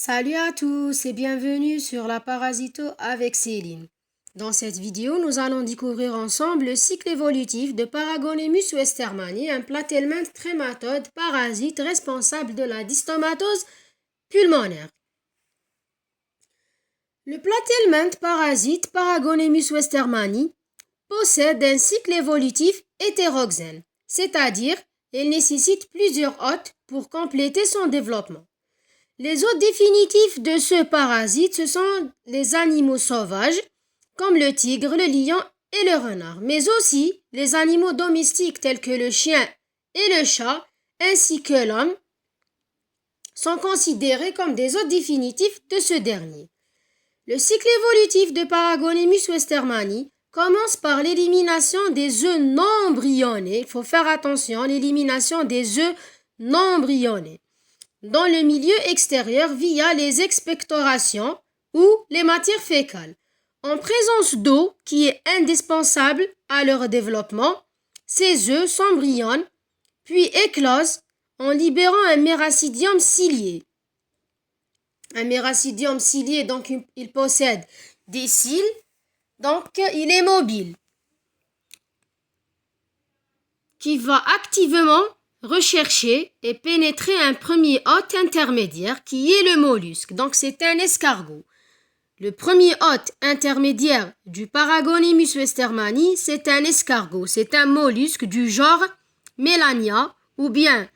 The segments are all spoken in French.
Salut à tous et bienvenue sur la Parasito avec Céline. Dans cette vidéo, nous allons découvrir ensemble le cycle évolutif de Paragonemus westermani, un platelminth trématode parasite responsable de la dystomatose pulmonaire. Le platelminth parasite Paragonemus westermani possède un cycle évolutif hétéroxène, c'est-à-dire il nécessite plusieurs hôtes pour compléter son développement. Les hôtes définitifs de ce parasite, ce sont les animaux sauvages, comme le tigre, le lion et le renard, mais aussi les animaux domestiques tels que le chien et le chat, ainsi que l'homme, sont considérés comme des hôtes définitifs de ce dernier. Le cycle évolutif de Paragonemus westermani commence par l'élimination des œufs non embryonnés. Il faut faire attention, l'élimination des œufs non embryonnés dans le milieu extérieur via les expectorations ou les matières fécales. En présence d'eau qui est indispensable à leur développement, ces œufs s'embryonnent puis éclosent en libérant un méracidium cilié. Un méracidium cilié, donc il possède des cils, donc il est mobile, qui va activement rechercher et pénétrer un premier hôte intermédiaire qui est le mollusque. Donc c'est un escargot. Le premier hôte intermédiaire du Paragonemus westermani, c'est un escargot. C'est un mollusque du genre Melania ou bien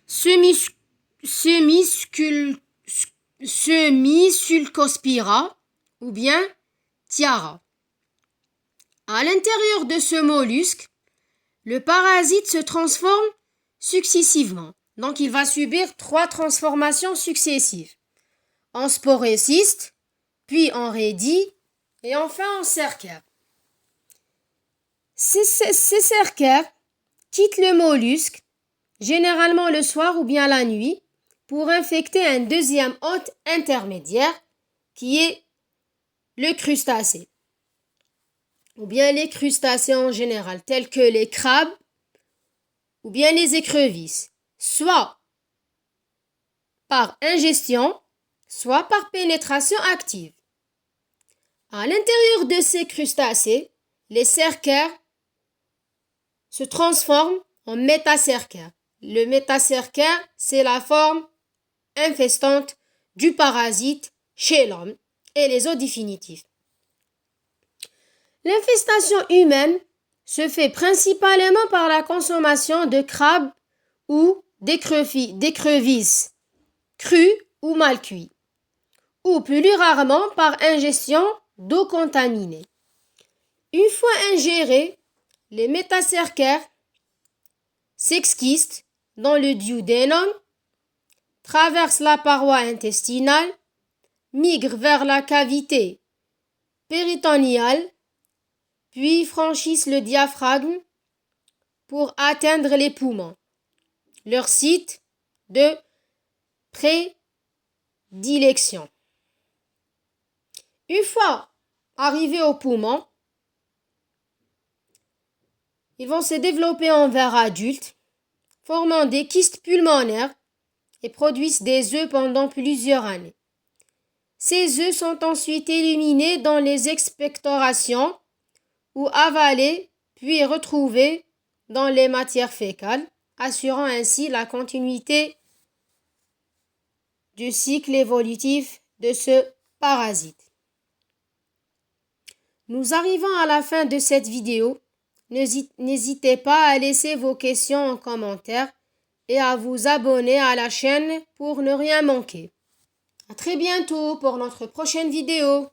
Semisulcospira ou bien Tiara. À l'intérieur de ce mollusque, le parasite se transforme successivement. Donc, il va subir 3 transformations successives. En sporécyste, puis en rédie et enfin en cercaire. Ces cercaires quittent le mollusque, généralement le soir ou bien la nuit, pour infecter un deuxième hôte intermédiaire qui est le crustacé, ou bien les crustacés en général, tels que les crabes, ou bien les écrevisses, soit par ingestion, soit par pénétration active. À l'intérieur de ces crustacés, les cercaires se transforment en métacercaires. Le métacercaire, c'est la forme infestante du parasite chez l'homme et les os définitifs. L'infestation humaine se fait principalement par la consommation de crabes ou d'écrevisses crues ou mal cuits, ou plus rarement par ingestion d'eau contaminée. Une fois ingérés, les métacercaires s'exquistent dans le duodénum, traversent la paroi intestinale, migrent vers la cavité péritonéale, puis franchissent le diaphragme pour atteindre les poumons, leur site de prédilection. Une fois arrivés aux poumons, ils vont se développer en vers adultes, formant des kystes pulmonaires et produisent des œufs pendant plusieurs années. Ces œufs sont ensuite éliminés dans les expectorations ou avalés puis retrouvés dans les matières fécales, assurant ainsi la continuité du cycle évolutif de ce parasite. Nous arrivons à la fin de cette vidéo. N'hésitez pas à laisser vos questions en commentaire et à vous abonner à la chaîne pour ne rien manquer. À très bientôt pour notre prochaine vidéo.